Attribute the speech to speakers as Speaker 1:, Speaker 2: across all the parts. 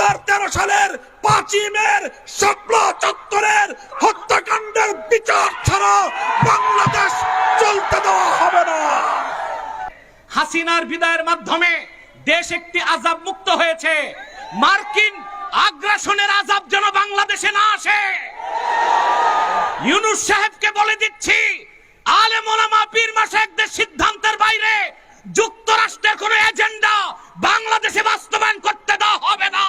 Speaker 1: 2013 সালের 5ই মের শাপলা চত্বরের হত্যাকাণ্ডের বিচার ছাড়া বাংলাদেশ চলতে দেওয়া হবে না।
Speaker 2: হাসিনার বিদায়ের মাধ্যমে দেশ একটি আযাব মুক্ত হয়েছে। মার্কিন আগ্রাসনের আযাব যেন বাংলাদেশে না আসে। ইউনূস সাহেবকে বলে দিচ্ছি, আলেম ওলামা পীর মাশায়েখদের সিদ্ধান্তের বাইরে যুক্তরাষ্ট্রের কোনো এজেন্ডা বাংলাদেশে বাস্তবায়ন করতে দেওয়া হবে না।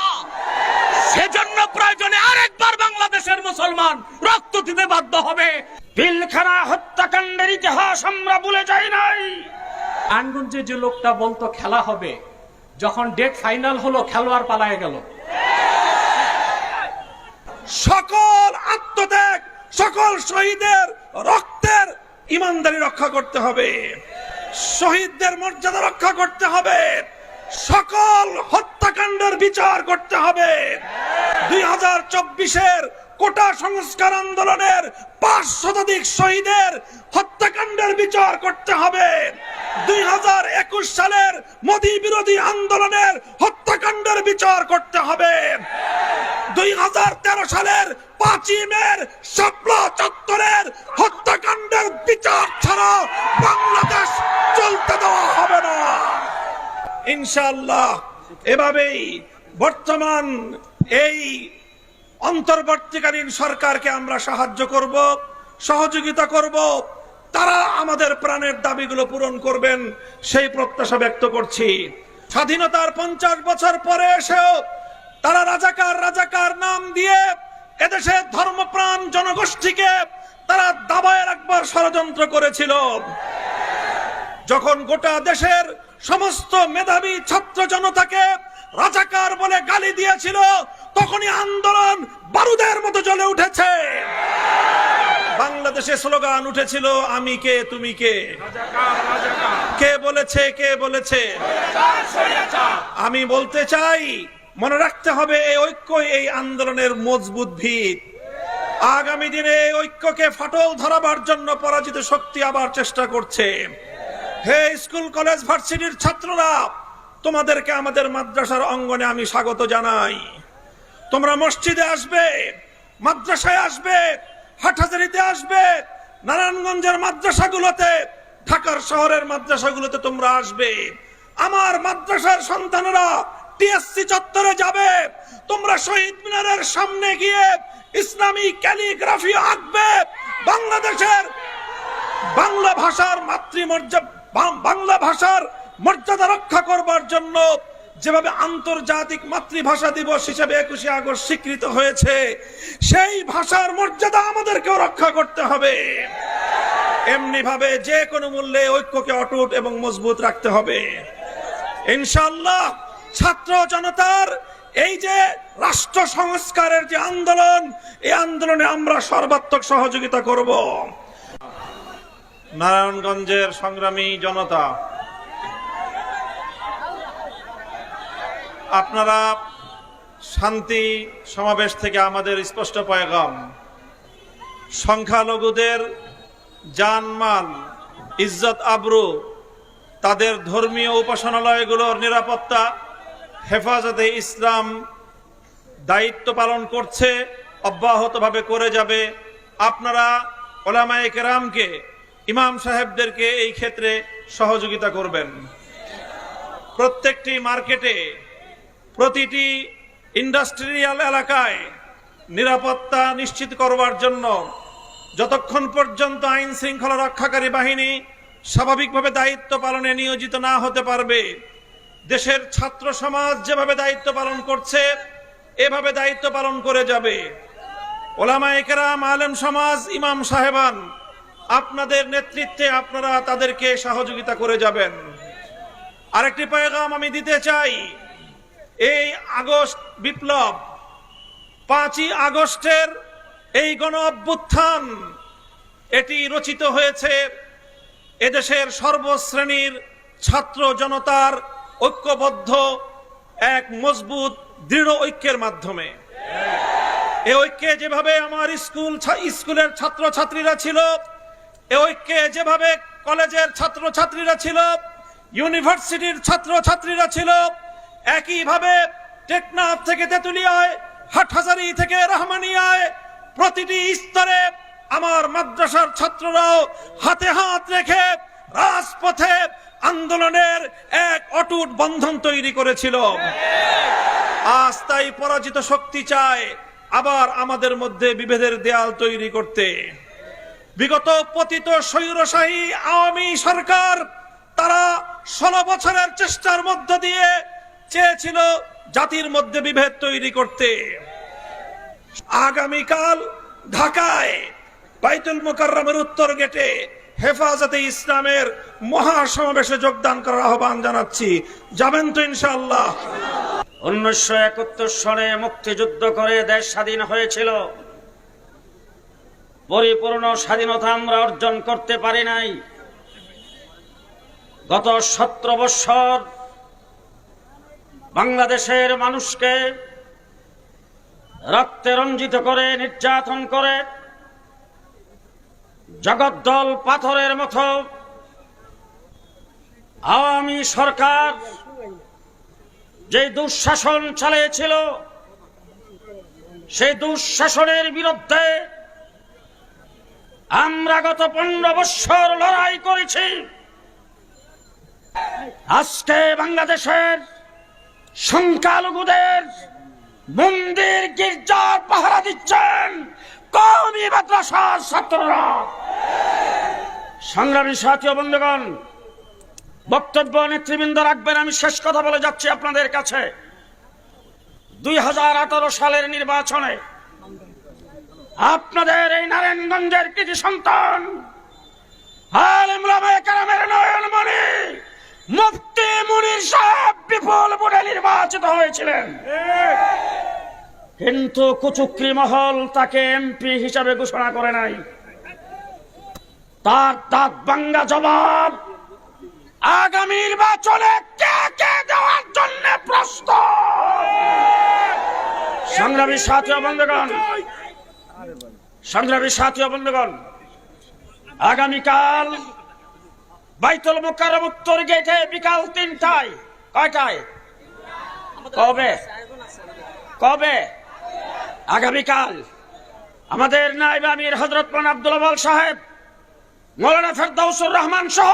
Speaker 2: সেজন্য প্রয়োজনে আরেকবার বাংলাদেশের মুসলমান রক্ত দিতে বাধ্য হবে।
Speaker 3: পিলখানা হত্যাকাণ্ডের ইতিহাস আমরা ভুলে যাই নাই।
Speaker 2: আনগঞ্জে যে লোকটা বলতো খেলা হবে, যখন ডেট ফাইনাল হলো খেলোয়াড় পালায়ে গেল।
Speaker 1: সকল আত্মত্যাগ, সকল শহীদের রক্তের ইমানদারি রক্ষা করতে হবে, শহীদদের মর্যাদা রক্ষা করতে হবে, সকল হত্যাকাণ্ডের বিচার করতে হবে। 2024-এর কোটা সংস্কার আন্দোলনের 5 শতাধিক শহীদের হত্যাকাণ্ডের বিচার করতে হবে। 2021 সালের মোদী বিরোধী আন্দোলনের হত্যাকাণ্ডের বিচার করতে হবে। 2013 সালের 5ই মের শাপলা চত্বরের হত্যাকাণ্ডের বিচার ছাড়া বাংলাদেশ চলতে দেওয়া হবে না। ইনশাআল্লাহ এভাবেই বর্তমান এই অন্তর্বর্তীকালীন সরকারকে আমরা সাহায্য করব, সহযোগিতা করব। তারা আমাদের প্রাণের দাবিগুলো পূরণ করবেন সেই প্রত্যাশা ব্যক্ত করছি। স্বাধীনতার 50 বছর পরে এসেও তারা রাজাকার নাম দিয়ে এদেশের ধর্মপ্রাণ জনগোষ্ঠীকে তারা দাবায় রাখবার ষড়যন্ত্র করেছিল। যখন গোটা দেশের সমস্ত মেধাবী ছাত্র জনতাকে রাজাকার বলে গালি দিয়েছিল, তখনই আন্দোলন বারুদের মতো জ্বলে উঠেছে। বাংলাদেশে স্লোগান উঠেছিল, আমি কে তুমি কে। কে বলেছে? আমি বলতে চাই, মনে রাখতে হবে এই ঐক্যই এই আন্দোলনের মজবুত ভিত। আগামী দিনে এই ঐক্যকে ফাটল ধরাবার জন্য পরাজিত শক্তি আবার চেষ্টা করছে। হে স্কুল কলেজ ভার্সিটির ছাত্ররা, তোমাদেরকে আমাদের মাদ্রাসার অঙ্গনে আমি স্বাগত জানাই। তোমরা মসজিদে আসবে, মাদ্রাসায় আসবে, হাটহাজারীতে আসবে, নারায়ণগঞ্জের মাদ্রাসাগুলোতে, ঢাকার শহরের মাদ্রাসাগুলোতে তোমরা আসবে। আমার মাদ্রাসার সন্তানেরা টিএসসি চত্বরে যাবে। তোমরা শহীদ মিনারের সামনে গিয়ে ইসলামী ক্যালিগ্রাফি আঁকবে। বাংলাদেশের বাংলা ভাষার মর্যাদা রক্ষা করবার জন্য যেভাবে আন্তর্জাতিক মাতৃভাষা দিবস হিসেবে 21শে আগস্ট স্বীকৃত হয়েছে, সেই ভাষার মর্যাদা আমাদেরকেও রক্ষা করতে হবে। এমনি ভাবে যে কোনো মূল্যে ঐক্যকে অটুট এবং মজবুত রাখতে হবে। ইনশাআল্লাহ ছাত্র জনতার এই যে রাষ্ট্র সংস্কারের যে আন্দোলন, এই আন্দোলনে আমরা সর্বাত্মক সহযোগিতা করব। নারায়ণগঞ্জের সংগ্রামী জনতা, আপনারা শান্তি সমাবেশ থেকে আমাদের স্পষ্ট পয়গাম, সংখ্যালঘুদের জানমাল, ইজ্জত আবরু, তাদের ধর্মীয় উপাসনালয়গুলোর নিরাপত্তা হেফাজতে ইসলাম দায়িত্ব পালন করছে, অব্যাহতভাবে করে যাবে। আপনারা ওলামায়ে কেরামকে, ইমাম সাহেবদেরকে এই ক্ষেত্রে সহযোগিতা করবেন। প্রত্যেকটি মার্কেটে, প্রতিটি ইন্ডাস্ট্রিয়াল এলাকায় নিরাপত্তা নিশ্চিত করবার জন্য যতক্ষণ পর্যন্ত আইন শৃঙ্খলা রক্ষাকারী বাহিনী স্বাভাবিকভাবে দায়িত্ব পালনে নিয়োজিত না হতে পারবে, দেশের ছাত্র সমাজ যেভাবে দায়িত্ব পালন করছে এভাবে দায়িত্ব পালন করে যাবে। ওলামায়ে কেরাম, আলেম সমাজ, ইমাম সাহেবান, আপনাদের নেতৃত্বে আপনারা তাদেরকে সহযোগিতা করে যাবেন। আরেকটি পয়গাম আমি দিতে চাই, এই আগস্ট বিপ্লব, 5ই আগস্টের এই গণ অভ্যুত্থান, এটি রচিত হয়েছে এদেশের সর্বশ্রেণীর ছাত্র জনতার ঐক্যবদ্ধ এক মজবুত দৃঢ় ঐক্যের মাধ্যমে। এই ঐক্যে যেভাবে আমার স্কুলের ছাত্রছাত্রীরা ছিল, এই ঐক্যে যেভাবে কলেজের ছাত্রছাত্রীরা ছিল, ইউনিভার্সিটির ছাত্রছাত্রীরা ছিল, একইভাবে টেকনাফ থেকে তেতুলিয়ায়, হাটহাজারী থেকে রহমানিয়ায়, প্রতিটি স্তরে আমার মাদ্রাসার ছাত্ররাও হাতে হাত রেখে রাজপথে আন্দোলনের এক অটুট বন্ধন তৈরি করেছিল। আজ তাই পরাজিত শক্তি চায় আবার আমাদের মধ্যে বিভেদের দেয়াল তৈরি করতে। বিগত পতিত স্বৈরশাহী আওয়ামী সরকার তারা 16 বছরের চেষ্টার মধ্য দিয়ে চেয়েছিল জাতির মধ্যে বিভেদ তৈরি করতে। আগামীকাল ঢাকায় বাইতুল মুকাররমের উত্তর গেটে হেফাজতে ইসলামের মহাসমাবেশে যোগদান করার আহ্বান জানাচ্ছি। যাবেন তো ইনশাআল্লাহ?
Speaker 3: 1971 সনে মুক্তিযুদ্ধ করে দেশ স্বাধীন হয়েছিল। পরিপূর্ণ স্বাধীনতা আমরা অর্জন করতে পারি নাই। গত 17 বছর বাংলাদেশের মানুষকে রক্তে রঞ্জিত করে, নির্যাতন করে, জগদ্দল পাথরের মতো আওয়ামী সরকার যে দুঃশাসন চালিয়েছিল, সেই দুঃশাসনের বিরুদ্ধে আমরা গত 15 বছর লড়াই করেছি। আজকে বাংলাদেশের সংখ্যালঘুদের মন্দির গির্জার পাহারা দিচ্ছেন কওমি মাদ্রাসার ছাত্ররা। সংগ্রামী সাথী ও বন্ধুগণ, বক্তব্য নেতৃবৃন্দ রাখবেন। আমি শেষ কথা বলে যাচ্ছি আপনাদের কাছে। 2018 সালের নির্বাচনে আপনাদের এই নারায়ণগঞ্জের কৃতি সন্তান আলেম ওলামায়ে কেরামের নয়নমণি মুফতি মুনির সাহেব বিপুল ভোটে নির্বাচিত হয়েছিলেন, কিন্তু কুচক্রী মহল তাকে এমপি হিসাবে ঘোষণা করে নাই। তার দাঁত ভাঙ্গা জবাব আগামী নির্বাচনে কে কে দেওয়ার জন্য প্রস্তুত। সংগ্রামী সাথী ও বন্ধুগণ, সংগ্রামী সাথী ও বন্ধুগণ, আগামীকাল বাইতুল মুকাররম উত্তর গেটে বিকাল 3টায়, কয়টায়, কবে কবে আগামীকাল আমাদের নায়েব আমির হযরত মাওলানা আব্দুল আওয়াল সাহেব, মাওলানা ফেরদাউসুর রহমান সহ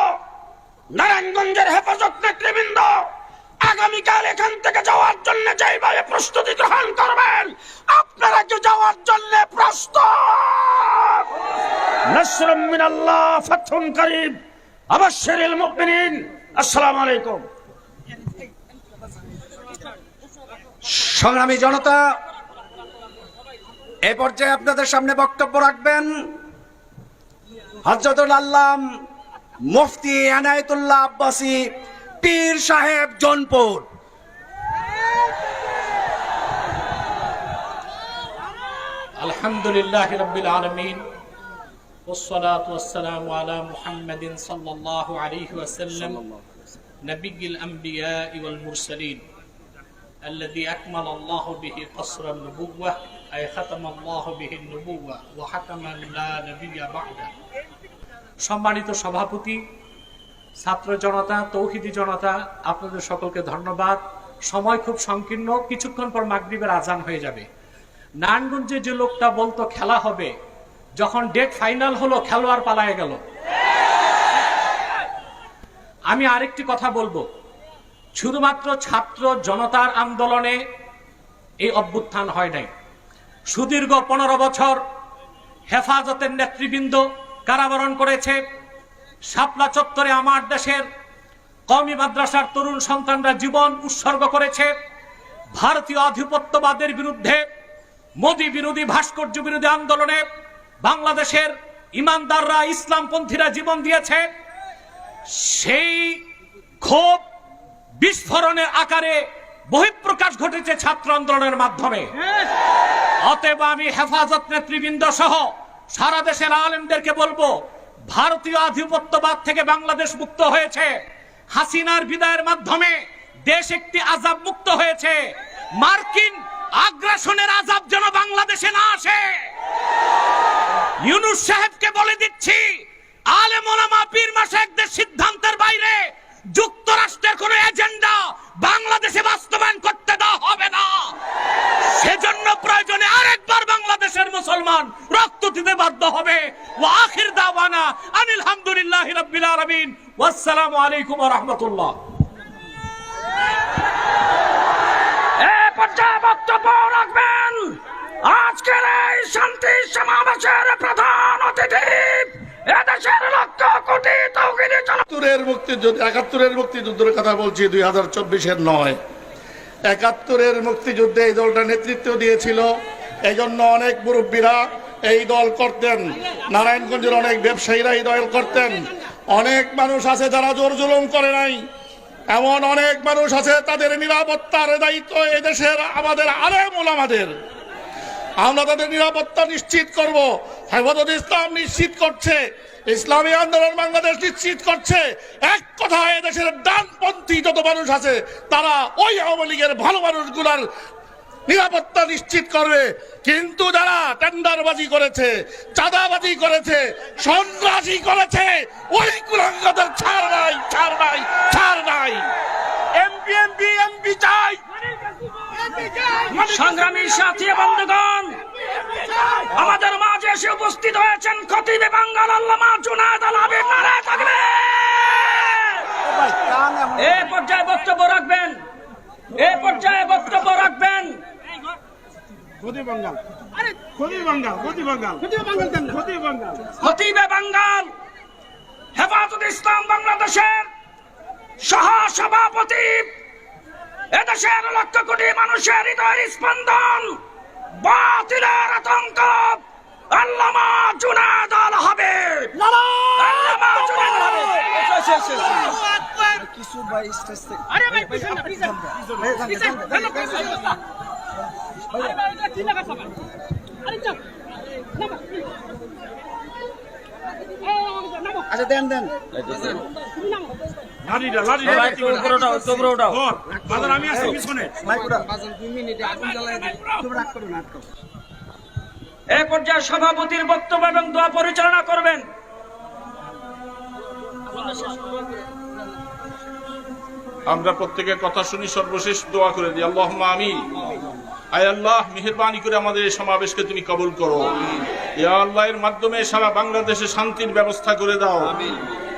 Speaker 3: নারায়ণগঞ্জের হেফাজত নেতৃবৃন্দ আগামীকাল এখান থেকে যাওয়ার জন্য যেভাবে প্রস্তুতি গ্রহণ করবেন, আপনারা কি যাওয়ার জন্য প্রস্তুত? নাসরুম মিনাল্লাহ ফাতহুন করিব, আবাশশিরিল মুমিনিন। আসসালামু আলাইকুম।
Speaker 4: সংগ্রামী জনতা, এ পর্যায়ে আপনাদের সামনে বক্তব্য রাখবেন হযরতুল আল্লাম মুফতি এনায়েতুল্লাহ আব্বাসী পীর সাহেব জৌনপুর।
Speaker 5: আলহামদুলিল্লাহি রাব্বিল আলামিন والصلاة والسلام على محمد صلى الله عليه وسلم نبي الأنبياء والمرسلين الذي أكمل الله به قصر النبوة أي ختم الله به النبوة وحكما لا نبي بعده। সম্মানিত সভাপতি, ছাত্র জনতা, তৌহিদি জনতা, আপনাদের সকলকে ধন্যবাদ। সময় খুব সংকীর্ণ, কিছুক্ষণ পর মাগরিবের আজান হয়ে যাবে। নারায়ণগঞ্জে যে লোকটা বলতো খেলা হবে, যখন ডেট ফাইনাল হলো খেলোয়াড় পালায়ে গেল। আমি আরেকটি কথা বলবো, শুধুমাত্র ছাত্র জনতার আন্দোলনে এই অভ্যুত্থান হয় নাই। সুদীর্ঘ 15 বছর হেফাজতের নেতৃবৃন্দ কারাবরণ করেছে। শাপলা চত্বরে আমার দেশের কওমি মাদ্রাসার তরুণ সন্তানরা জীবন উৎসর্গ করেছে। ভারতীয় আধিপত্যবাদের বিরুদ্ধে, মোদী বিরোধী, ভাস্কর্য বিরোধী আন্দোলনে বাংলাদেশের ইমানদাররা, ইসলামপন্থীরা জীবন দিয়েছে। সেই ক্ষোভ বিস্ফোরণের আকারে বহিঃপ্রকাশ ঘটেছে ছাত্র আন্দোলনের মাধ্যমে। অতএব আমি হেফাজত নেতৃবৃন্দ সহ সারা দেশের আলেমদেরকে বলবো, ভারতীয় আধিপত্যবাদ থেকে বাংলাদেশ মুক্ত হয়েছে। হাসিনার বিদায়ের মাধ্যমে দেশ একটি আযাব মুক্ত হয়েছে। মার্কিন আগ্রাসনের আযাব যেন বাংলাদেশে না আসে। ইউনূস সাহেবকে বলে দিচ্ছি, আলেম ওলামা পীর মাশায়েখদের সিদ্ধান্তের বাইরে
Speaker 2: যুক্তরাষ্ট্রের কোন এজেন্ডা বাংলাদেশে বাস্তবায়ন করতে দেওয়া হবে না। সেজন্য প্রয়োজনে আরেকবার বাংলাদেশের মুসলমান রক্ত দিতে বাধ্য হবে। ওয়া আখির দাওয়ানা আনিল হামদুলিল্লাহি রাব্বিল আলামিন। ওয়াসসালামু আলাইকুম ওয়া রাহমাতুল্লাহ।
Speaker 3: এ পর্যায়ে বক্তব্য রাখবেন আজকের এই শান্তি সমাবেশের প্রধান অতিথি, এদেশের লক্ষ কোটি তৌহিদি
Speaker 6: একাত্তরের মুক্তিযুদ্ধ, 71-এর মুক্তিযুদ্ধের কথা বলছি, 2024-এর নয়। 71-এর মুক্তিযুদ্ধে এই দলটা নেতৃত্ব দিয়েছিল, এই জন্য অনেক মুরব্বীরা এই দল করতেন, নারায়ণগঞ্জের অনেক ব্যবসায়ীরা এই দল করতেন। অনেক মানুষ আছে যারা জোর জুলুম করে নাই, এমন অনেক মানুষ আছে তাদের নিরাপত্তার দায়িত্ব এদেশের আমাদের আলেম ওলামাদের। আমরা তাদের নিরাপত্তা নিশ্চিত করব। হেফাজত ইসলাম নিশ্চিত করছে, ইসলামী আন্দোলন বাংলাদেশ নিশ্চিত করছে। এক কথায় এদেশের ডানপন্থী যত মানুষ আছে তারা ওই আওয়ামী লীগের ভালো মানুষগুলার নিরাপত্তা নিশ্চিত করবে। কিন্তু যারা টেন্ডারবাজি করেছে, চাঁদাবাজি করেছে, সন্ত্রাসী করেছে, ওই কুলাঙ্গাদের ছাড় নাই, ছাড় নাই, ছাড় নাই।
Speaker 3: এমপি চাই। সংগ্রামী সাথী বন্ধুগণ, আমাদের মাঝে এসে উপস্থিত হয়েছেন খতিবে বাঙ্গাল আল্লামা জুনায়েদ আল হাবিব। নারায়ে তাকবীর। এই পর্যায়ে বক্তব্য রাখবেন, এই পর্যায়ে বক্তব্য রাখবেন খতিবে বাঙ্গাল হেফাজত ইসলাম বাংলাদেশের সহ সভাপতি, এদেশের লক্ষ কোটি মানুষের হৃদয়ের স্পন্দন, বাতিলের আতঙ্ক, আল্লামা জুনায়েদ আল হাবিব। আল্লামা জুনায়েদ আল
Speaker 4: আচ্ছা দেন দেন।
Speaker 3: এই পর্যায়ে সভাপতির বক্তব্য এবং দোয়া পরিচালনা করবেন।
Speaker 7: আমরা প্রত্যেকের কথা শুনি, সর্বশেষ দোয়া করে দিই। আল্লাহুম্মা আমিন। আয় আল্লাহ, মেহেরবানি করে আমাদের এই সমাবেশকে তুমি কবুল করো। ইয়া আল্লাহ, এর মাধ্যমে সারা বাংলাদেশে শান্তির ব্যবস্থা করে দাও।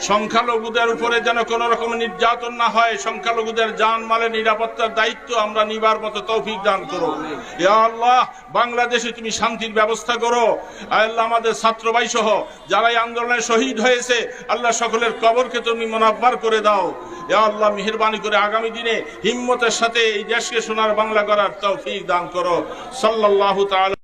Speaker 7: সংখ্যালঘুদের উপরে যেন কোনো রকম নির্যাতন না হয়, সংখ্যালঘুদের জানমালের নিরাপত্তার দায়িত্ব আমরা নিবার মতো তৌফিক দান করো। ইয়া আল্লাহ, বাংলাদেশে তুমি শান্তির ব্যবস্থা করো। আয় আল্লাহ, আমাদের ছাত্র ভাই সহ যারা এই আন্দোলনে শহীদ হয়েছে, আল্লাহ সকলের কবরকে তুমি মুনাব্বার করে দাও। ইয়া আল্লাহ, মেহেরবানি করে আগামী দিনে হিম্মতের সাথে এই দেশকে সোনার বাংলা করার তৌফিক দান করো। সাল্লাল্লাহু তাআলা